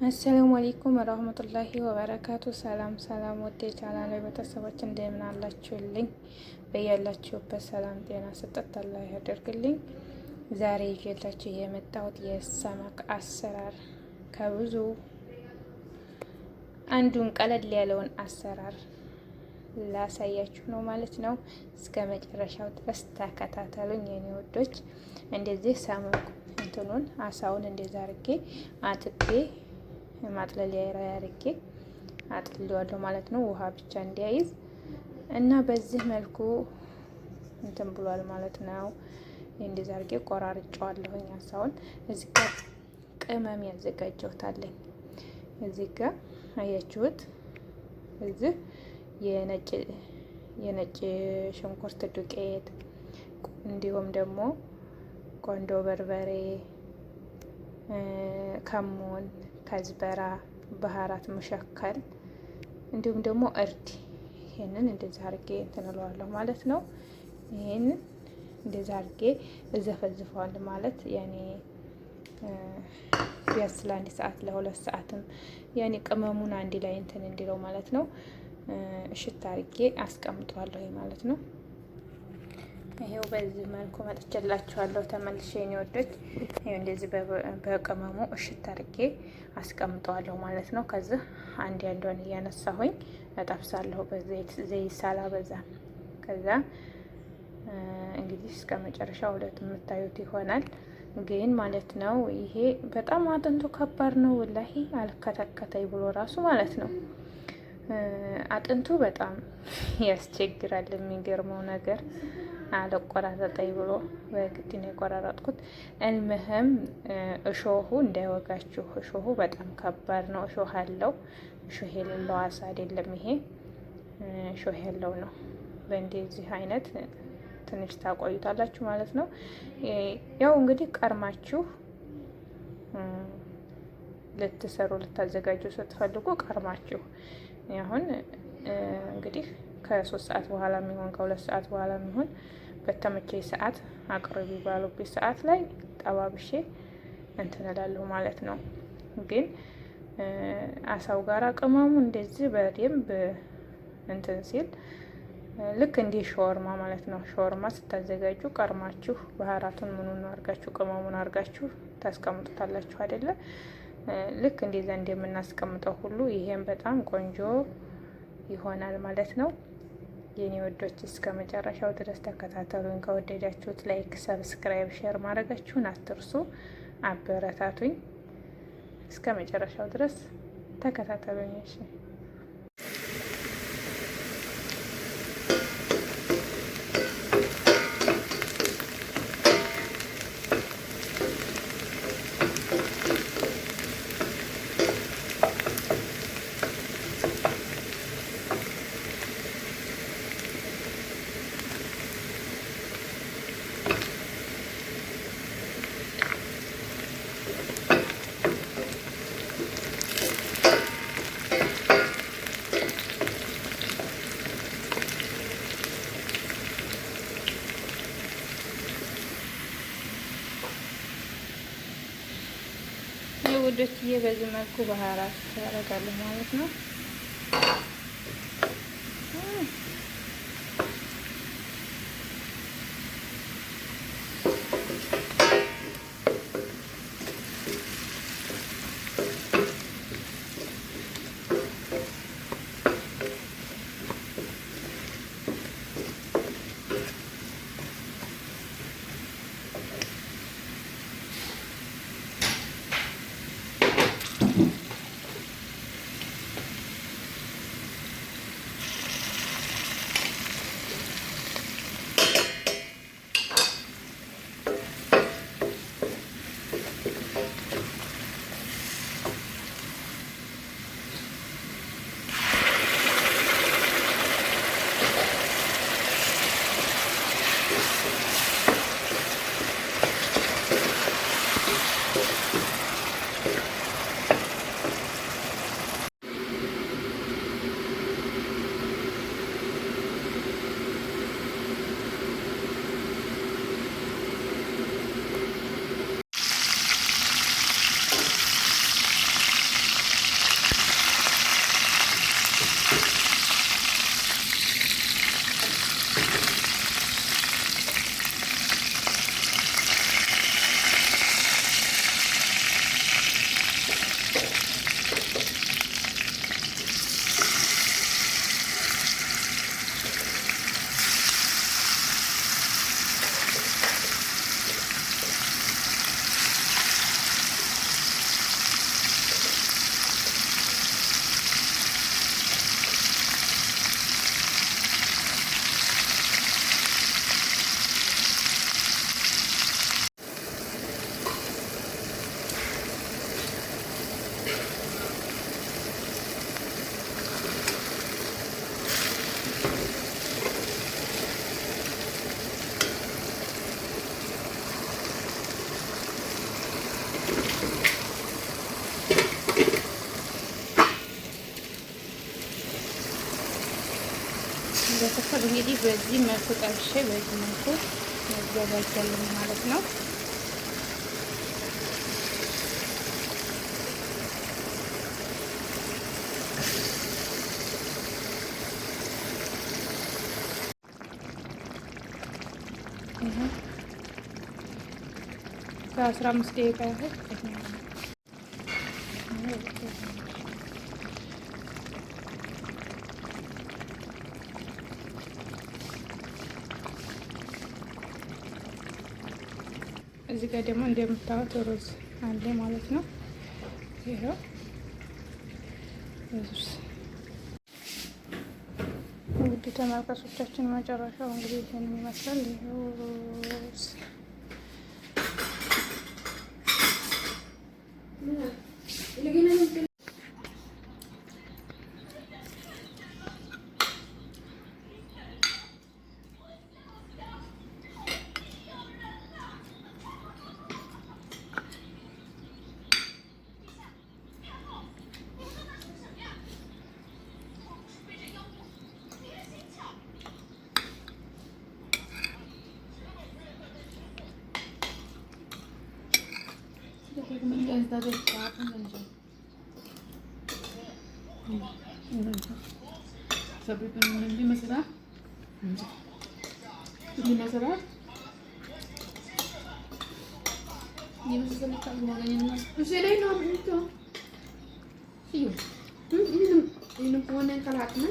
አሰላሙ አለይኩም ወራህመቱላሂ ወበረካቱ። ሰላም ሰላም፣ ወደ ቻናሌ ቤተሰቦች እንደምን አላችሁልኝ? በያላችሁበት ሰላም ጤና ስጠት አላህ ያደርግልኝ። ዛሬ ይዤላችሁ የመጣሁት የሰመክ አሰራር ከብዙ አንዱን ቀለል ያለውን አሰራር ላሳያችሁ ነው ማለት ነው። እስከ መጨረሻው ድረስ ተከታተሉኝ የኔ ወዶች። እንደዚህ ሰመኩ እንትኑን አሳውን እንደዛ አርጌ አጥቤ ማጥለሊያ አርጌ አጥልዋለሁ ማለት ነው። ውሃ ብቻ እንዲያይዝ እና በዚህ መልኩ እንትን ብሏል ማለት ነው። እንደዛ አርጌ ቆራርጫዋለሁኝ አሳውን። እዚህ ጋር ቅመም ያዘጋጀሁታለኝ። እዚህ ጋር አያችሁት? እዚህ የነጭ ሽንኩርት ዱቄት እንዲሁም ደግሞ ቆንዶ በርበሬ፣ ከሞን፣ ከዝበራ፣ ባህራት ሙሸከል እንዲሁም ደግሞ እርድ። ይሄንን እንደዛ አርጌ እንትን እለዋለሁ ማለት ነው። ይሄንን እንደዛ አርጌ እዘፈዝፈዋለሁ ማለት ያኔ ቢያንስ ለአንድ ሰዓት ለሁለት ሰዓትም ያኔ ቅመሙን አንድ ላይ እንትን እንዲለው ማለት ነው። እሽት አርጌ አስቀምጠዋለሁ ማለት ነው። ይሄው በዚህ መልኩ መጥቼላችኋለሁ ተመልሼ ነው ወደች። ይሄው እንደዚህ በቅመሙ እሽት አርጌ አስቀምጠዋለሁ ማለት ነው። ከዚህ አንዷን እያነሳሁኝ እጠብሳለሁ በዘይት ሳላበዛ። ከዛ እንግዲህ እስከ መጨረሻ ሁለት የምታዩት ይሆናል። ግን ማለት ነው ይሄ በጣም አጥንቱ ከባድ ነው ወላሂ። አልከተከተኝ ብሎ ራሱ ማለት ነው አጥንቱ በጣም ያስቸግራል። የሚገርመው ነገር አለቆራረጠኝ ብሎ በግድ ነው የቆራረጥኩት። እልምህም እሾሁ እንዳይወጋችሁ፣ እሾሁ በጣም ከባድ ነው። እሾህ አለው። እሾህ የሌለው አሳ አይደለም ይሄ፣ እሾህ ያለው ነው። በእንደዚህ አይነት ትንሽ ታቆዩታላችሁ ማለት ነው። ያው እንግዲህ ቀርማችሁ ልታዘጋጁ ስትፈልጉ ቀርማችሁ አሁን እንግዲህ ከ3 ሰዓት በኋላ የሚሆን ከ2 ሰዓት በኋላ የሚሆን በተመቸኝ ሰዓት አቅርቢ ባሉብኝ ሰዓት ላይ ጠባብሼ እንትን እላለሁ ማለት ነው። ግን አሳው ጋር ቅመሙ እንደዚህ በደንብ እንትን ሲል ልክ እንደ ሾርማ ማለት ነው። ሾርማ ስታዘጋጁ ቀርማችሁ ባህራቱን ምኑን አርጋችሁ ቅመሙን አርጋችሁ ታስቀምጡታላችሁ አይደለ? ልክ እንደዛ እንደምናስቀምጠው ሁሉ ይሄን በጣም ቆንጆ ይሆናል ማለት ነው። የኔ ወዶች እስከ መጨረሻው ድረስ ተከታተሉኝ። ከወደዳችሁት ላይክ፣ ሰብስክራይብ፣ ሼር ማድረጋችሁን አትርሱ። አበረታቱኝ። እስከ መጨረሻው ድረስ ተከታተሉኝ። እሺ ውዶችዬ በዚህ መልኩ ባህራት ያደርጋለሁ ማለት ነው። ቤተሰብ እንግዲህ በዚህ መልኩ ጠብሼ በዚህ መልኩ ያዘጋጃለሁ ማለት ነው። ከ15 ደቂቃ ያህል እዚህ ጋር ደግሞ እንደምታዩት ሩዝ አለ ማለት ነው። ይሄው ሩዝ ውድ ተመልካቾቻችን መጨረሻው እንግዲህ ይሄን ይመስላል። ይሄው ሩዝ Sabi ko naman hindi masarap. Hindi masarap. Hindi masasalita ang mga ganyan na. Kasi na yun namin ito. Iyo. Inom po na yung kalat na.